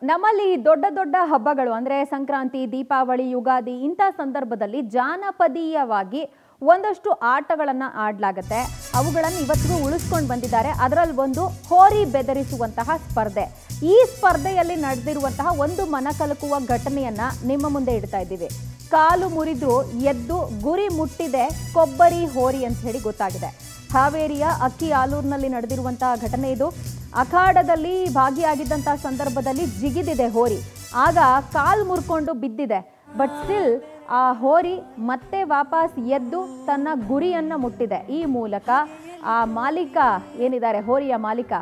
ನಮ್ಮಲ್ಲಿ ದೊಡ್ಡ ದೊಡ್ಡ ಹಬ್ಬಗಳು ಅಂದ್ರೆ ಸಂಕ್ರಾಂತಿ, ದೀಪಾವಳಿ, ಯುಗಾದಿ ಇಂಥ ಸಂದರ್ಭದಲ್ಲಿ ಜಾನಪದೀಯವಾಗಿ ಒಂದಷ್ಟು ಆಟಗಳನ್ನು ಆಡಲಾಗುತ್ತೆ. ಅವುಗಳನ್ನು ಇವತ್ತಿಗೂ ಉಳಿಸ್ಕೊಂಡು ಬಂದಿದ್ದಾರೆ. ಅದರಲ್ಲಿ ಒಂದು ಹೋರಿ ಬೆದರಿಸುವಂತಹ ಸ್ಪರ್ಧೆ. ಈ ಸ್ಪರ್ಧೆಯಲ್ಲಿ ನಡೆದಿರುವಂತಹ ಒಂದು ಮನಕಲಕುವ ಘಟನೆಯನ್ನ ನಿಮ್ಮ ಮುಂದೆ ಇಡ್ತಾ ಇದ್ದೀವಿ. ಕಾಲು ಮುರಿದು ಎದ್ದು ಗುರಿ ಮುಟ್ಟಿದೆ ಕೊಬ್ಬರಿ ಹೋರಿ ಅಂತ ಹೇಳಿ ಗೊತ್ತಾಗಿದೆ. ಹಾವೇರಿಯ ಅಕ್ಕಿ ಆಲೂರಿನಲ್ಲಿ ನಡೆದಿರುವಂತಹ ಘಟನೆ ಇದು. ಅಖಾಡದಲ್ಲಿ ಭಾಗಿಯಾಗಿದ್ದಂತಹ ಸಂದರ್ಭದಲ್ಲಿ ಜಿಗಿದಿದೆ ಹೋರಿ. ಆಗ ಕಾಲು ಮುರ್ಕೊಂಡು ಬಿದ್ದಿದೆ. ಬಟ್ ಸ್ಟಿಲ್ ಆ ಹೋರಿ ಮತ್ತೆ ವಾಪಸ್ ಎದ್ದು ತನ್ನ ಗುರಿಯನ್ನು ಮುಟ್ಟಿದೆ. ಈ ಮೂಲಕ ಆ ಮಾಲೀಕ ಏನಿದ್ದಾರೆ, ಹೋರಿಯ ಮಾಲೀಕ,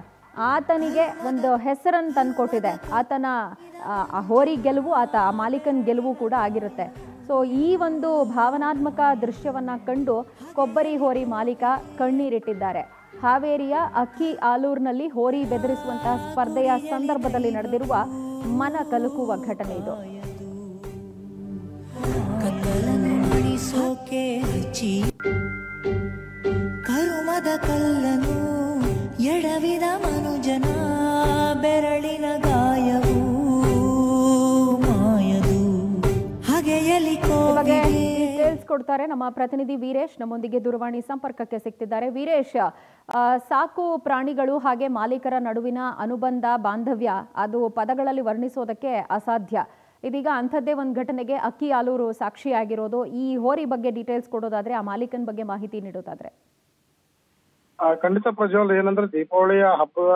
ಆತನಿಗೆ ಒಂದು ಹೆಸರನ್ನು ತಂದುಕೊಟ್ಟಿದೆ. ಆತನ ಆ ಹೋರಿ ಗೆಲುವು, ಆ ಮಾಲೀಕನ ಗೆಲುವು ಕೂಡ ಆಗಿರುತ್ತೆ. ಸೊ ಈ ಒಂದು ಭಾವನಾತ್ಮಕ ದೃಶ್ಯವನ್ನು ಕಂಡು ಕೊಬ್ಬರಿ ಹೋರಿ ಮಾಲೀಕ ಕಣ್ಣೀರಿಟ್ಟಿದ್ದಾರೆ. ಹಾವೇರಿಯ ಅಕ್ಕಿ ಆಲೂರಿನಲ್ಲಿ ಹೋರಿ ಬೆದರಿಸುವಂತಹ ಸ್ಪರ್ಧೆಯ ಸಂದರ್ಭದಲ್ಲಿ ನಡೆದಿರುವ ಮನ ಕಲಕುವ ಘಟನೆ ಇದು. ಕರುಮದ ಕಲ್ಲನು ಎಡವಿದ ಮನುಜನ ಬೆರಳಿನ ಗಾಯವು ಮಾಯದು ಹಾಗೆಯಲಿ ಡೀಟೇಲ್ಸ್ ಕೊಡ್ತಾರೆ ನಮ್ಮ ಪ್ರತಿನಿಧಿ ವೀರೇಶ್. ನಮ್ಮೊಂದಿಗೆ ದೂರವಾಣಿ ಸಂಪರ್ಕಕ್ಕೆ ಸಿಗ್ತಿದ್ದಾರೆ. ವೀರೇಶ್, ಸಾಕು ಪ್ರಾಣಿಗಳು ಹಾಗೆ ಮಾಲೀಕರ ನಡುವಿನ ಅನುಬಂಧ, ಬಾಂಧವ್ಯ ಅದು ಪದಗಳಲ್ಲಿ ವರ್ಣಿಸೋದಕ್ಕೆ ಅಸಾಧ್ಯ. ಇದೀಗ ಅಂಥದ್ದೇ ಒಂದು ಘಟನೆಗೆ ಅಕ್ಕಿ ಆಲೂರು ಸಾಕ್ಷಿಯಾಗಿರೋದು. ಈ ಹೋರಿ ಬಗ್ಗೆ ಡೀಟೇಲ್ಸ್ ಕೊಡೋದಾದ್ರೆ, ಆ ಮಾಲೀಕನ ಬಗ್ಗೆ ಮಾಹಿತಿ ನೀಡೋದಾದ್ರೆ. ಖಂಡಿತ ಪ್ರಜ್ವಲ್, ಏನಂದ್ರೆ ದೀಪಾವಳಿಯ ಹಬ್ಬದ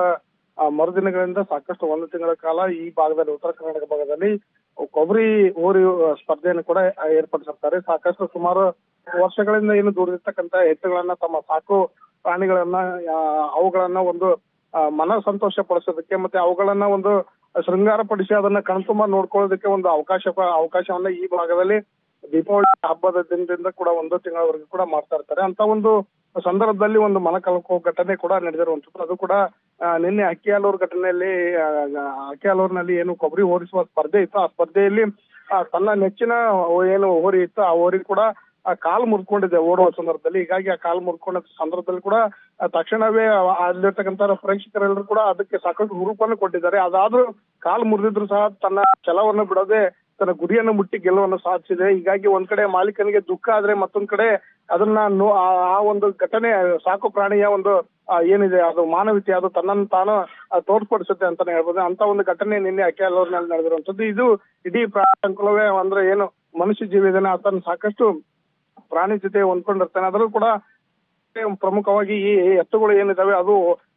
ಮರುದಿನಗಳಿಂದ ಸಾಕಷ್ಟು ಒಂದು ತಿಂಗಳ ಕಾಲ ಈ ಭಾಗದಲ್ಲಿ, ಉತ್ತರ ಕರ್ನಾಟಕ ಭಾಗದಲ್ಲಿ ಕೊಬ್ಬರಿ ಹೋರಿ ಸ್ಪರ್ಧೆಯನ್ನು ಕೂಡ ಏರ್ಪಡಿಸಿರ್ತಾರೆ. ಸಾಕಷ್ಟು ಸುಮಾರು ವರ್ಷಗಳಿಂದ ಏನು ದೂರದಿರ್ತಕ್ಕಂಥ ಎತ್ತುಗಳನ್ನ, ತಮ್ಮ ಸಾಕು ಪ್ರಾಣಿಗಳನ್ನ, ಅವುಗಳನ್ನ ಒಂದು ಮನ ಸಂತೋಷ ಪಡಿಸೋದಕ್ಕೆ ಮತ್ತೆ ಅವುಗಳನ್ನ ಒಂದು ಶೃಂಗಾರ ಪಡಿಸಿ ಅದನ್ನ ಕಣ್ತುಂಬ ನೋಡ್ಕೊಳ್ಳೋದಕ್ಕೆ ಒಂದು ಅವಕಾಶವನ್ನ ಈ ಭಾಗದಲ್ಲಿ ದೀಪಾವಳಿ ಹಬ್ಬದ ದಿನದಿಂದ ಕೂಡ ಒಂದು ತಿಂಗಳವರೆಗೂ ಕೂಡ ಮಾಡ್ತಾ ಇರ್ತಾರೆ. ಅಂತ ಒಂದು ಸಂದರ್ಭದಲ್ಲಿ ಒಂದು ಮನ ಕಲಕುವ ಘಟನೆ ಕೂಡ ನಡೆದಿರುವಂತದ್ದು. ಅದು ಕೂಡ ನಿನ್ನೆ ಅಕ್ಕಿ ಆಲೂರಿನಲ್ಲಿ ಏನು ಕೊಬ್ಬರಿ ಹೋರಿಸುವ ಸ್ಪರ್ಧೆ ಇತ್ತು. ಆ ಸ್ಪರ್ಧೆಯಲ್ಲಿ ತನ್ನ ನೆಚ್ಚಿನ ಏನು ಹೋರಿ ಇತ್ತು, ಆ ಹೋರಿ ಕೂಡ ಕಾಲು ಮುರ್ಕೊಂಡಿದೆ ಓಡುವ ಸಂದರ್ಭದಲ್ಲಿ. ಹೀಗಾಗಿ ಆ ಕಾಲು ಮುರ್ಕೊಂಡ ಸಂದರ್ಭದಲ್ಲಿ ಕೂಡ ತಕ್ಷಣವೇ ಅಲ್ಲಿರ್ತಕ್ಕಂಥ ಪ್ರೇಕ್ಷಕರೆಲ್ಲರೂ ಕೂಡ ಅದಕ್ಕೆ ಸಾಕಷ್ಟು ಹುರುಪನ್ನು ಕೊಟ್ಟಿದ್ದಾರೆ. ಅದಾದ್ರೂ ಕಾಲು ಮುರಿದಿದ್ರು ಸಹ ತನ್ನ ಛಲವನ್ನು ಬಿಡದೆ ತನ್ನ ಗುರಿಯನ್ನು ಮುಟ್ಟಿ ಗೆಲುವನ್ನು ಸಾಧಿಸಿದೆ. ಹೀಗಾಗಿ ಒಂದ್ ಕಡೆ ಮಾಲೀಕನಿಗೆ ದುಃಖ ಆದ್ರೆ, ಮತ್ತೊಂದ್ ಕಡೆ ಅದನ್ನ ಆ ಒಂದು ಘಟನೆ ಸಾಕು ಪ್ರಾಣಿಯ ಒಂದು ಏನಿದೆ ಅದು ಮಾನವೀಯತೆ, ಅದು ತನ್ನನ್ನು ತಾನು ತೋರ್ಪಡಿಸುತ್ತೆ ಅಂತಾನೆ ಹೇಳ್ಬೋದು. ಅಂತ ಒಂದು ಘಟನೆ ನಿನ್ನೆ ಅಕ್ಕಿ ಆಲೂರಿನಲ್ಲಿ ನಡೆದಿರುವಂತದ್ದು. ಇದು ಇಡೀ ಪ್ರಾಣಿ ಸಂಕುಲವೇ ಅಂದ್ರೆ ಏನು ಮನುಷ್ಯ ಜೀವಿ ಇದಾನೆ, ಆತನ ಸಾಕಷ್ಟು ಪ್ರಾಣಿ ಜೊತೆ ಹೊಂದ್ಕೊಂಡಿರ್ತಾನೆ. ಅದರಲ್ಲೂ ಕೂಡ ಪ್ರಮುಖವಾಗಿ ಈ ಎತ್ತುಗಳು ಏನಿದಾವೆ ಅದು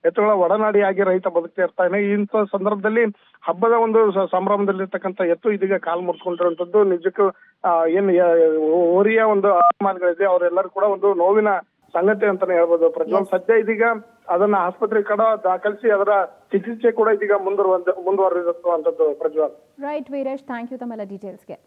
ಎತ್ತುಗಳ ಒಡನಾಡಿಯಾಗಿ ರೈತ ಬದುಕ್ತಾ ಇರ್ತಾನೆ. ಇಂಥ ಸಂದರ್ಭದಲ್ಲಿ ಹಬ್ಬದ ಒಂದು ಸಂಭ್ರಮದಲ್ಲಿರ್ತಕ್ಕಂಥ ಎತ್ತು ಇದೀಗ ಕಾಲು ಮುರ್ಕೊಂಡಿರುವಂತದ್ದು ನಿಜಕ್ಕೂ ಏನು ಹೋರಿಯ ಒಂದು ಅಭಿಮಾನಿಗಳಿದೆ ಅವರೆಲ್ಲರೂ ಕೂಡ ಒಂದು ನೋವಿನ ಸಂಗತಿ ಅಂತಾನೆ ಹೇಳ್ಬೋದು ಪ್ರಜ್ವಲ್. ಸದ್ಯ ಇದೀಗ ಅದನ್ನ ಆಸ್ಪತ್ರೆ ಕಡೆ ದಾಖಲಿಸಿ ಅದರ ಚಿಕಿತ್ಸೆ ಕೂಡ ಇದೀಗ ಮುಂದುವರೆದಿರುವಂತದ್ದು Prajwal. Right Veeresh, thank you ತಮ್ಮೆಲ್ಲ ಡೀಟೇಲ್ಸ್ಗೆ.